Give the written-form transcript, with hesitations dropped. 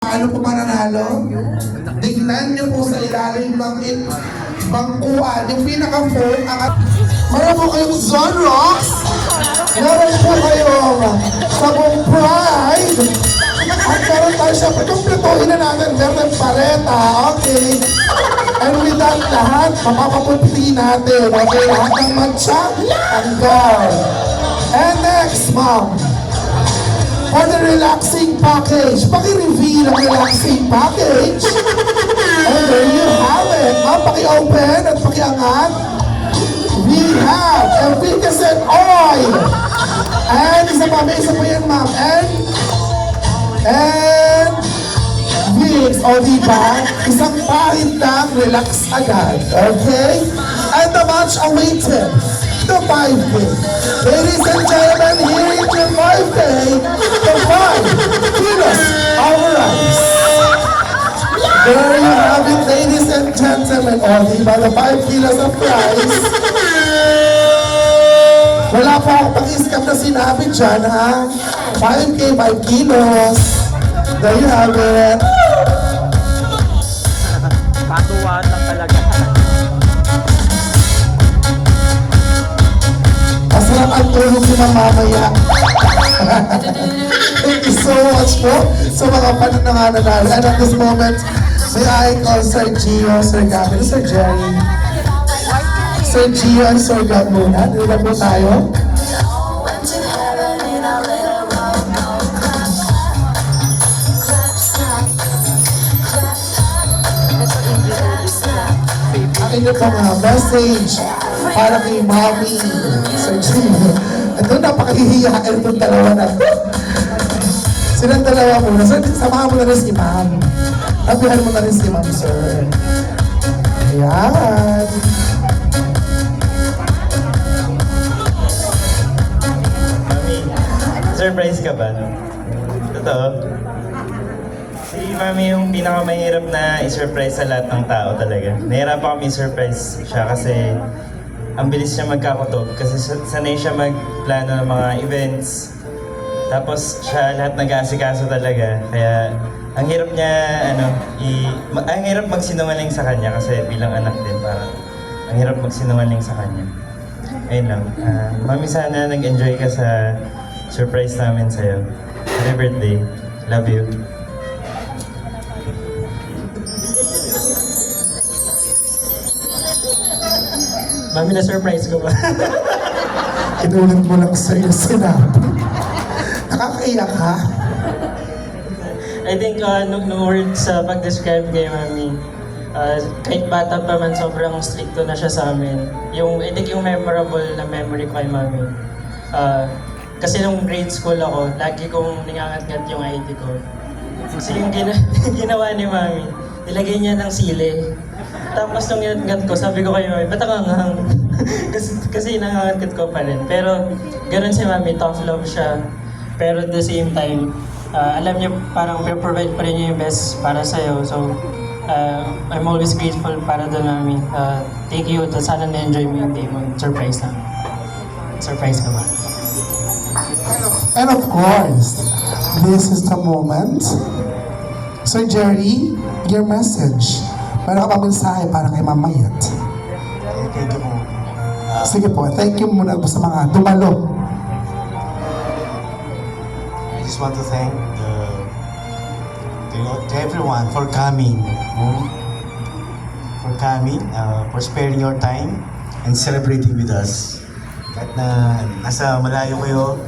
Ano po mananalo? Tignan niyo po sa ilalim ng bangkuan, yung pinaka-phone, meron po kayong Zonrox, meron po kayong sabong Pride, at meron tayo siya, pagkumpletuhin na natin, meron paleta, okay? And with that lahat, mapapapunti natin, okay? Lahat ng matcha, hanggang. And next, ma'am, for the relaxing package, paki-reveal ang relaxing package. And there you have it. Ma'am, paki-open at paki-angat. We have efficacent oil. And isa pa yan, ma'am. And Vicks, o diba? Isang pahit lang, relax agad. Okay? And the much awaited, the 5K. Ladies and gentlemen, here is your 5K, the 5 kilos of rice. There you have it, ladies and gentlemen. O, diba, the 5 kilos of rice. Wala po akong pag-iscam na sinabi dyan, ha? 5K, 5 kilos. There you have it. Patuwaan lang talaga. Masarap ang tulog ko ng mamaya. Thank you so much po sa mga panananganan namin. And at this moment, may I call Sir Gio, Sir Gavin, Sir Jerry. Sir Gio and Sir Gab muna. Dito na po tayo. Ang inyo pong message para kay Mommy, Sir Gio. Ito, napakahihiyain itong dalawa na. Silang dalawa muna. Sir, samahan mo na rin si Ma'am. Tabihan mo na rin si Ma'am, sir. Ayan. Mami, surprise ka ba? Totoo? Si Mami yung pinakamahirap na i-surprise sa lahat ng tao talaga. Nahirapan kami i-surprise siya kasi ang bilis niya magkakutob kasi sanay siya magplano ng mga events. Tapos siya lahat nag-aasikaso talaga. Kaya ang hirap niya, ang hirap magsinungaling sa kanya kasi bilang anak din parang ang hirap magsinungaling sa kanya. Ayun lang. Mami, sana nag-enjoy ka sa surprise namin sa'yo. Happy birthday. Love you. Mami, na-surprise ko ba? Inulit mo lang sa iyo sinabi. Nakakaiyak ha? I think nung word sa pag-describe kay Mami, kahit bata pa man, sobrang stricto na siya sa amin. I think yung memorable na memory ko kay Mami. Kasi nung grade school ako, lagi kong ningangat-ngat yung ID ko. Kasi yung ginawa ni Mami, nilagay niya ng sili. Tapos nung inangat ko, sabi ko kay Mami, ba't ang hanghang? kasi inangangat ko pa rin. Pero ganun si Mami, tough love siya. Pero at the same time, alam niya parang provide pa rin niya yung best para sa'yo. So, I'm always grateful para doon, Mami. Thank you. Sana na-enjoy mo yung day mo. Surprise na. Surprise ka ba? And of course, this is the moment. Sir Jerry, your message. Meron ka pa mensahe para kay Mamayat. Thank you po. Sige po, thank you muna sa mga dumalo. I just want to thank to everyone for coming. For sparing your time and celebrating with us. Kahit na nasa malayo kayo,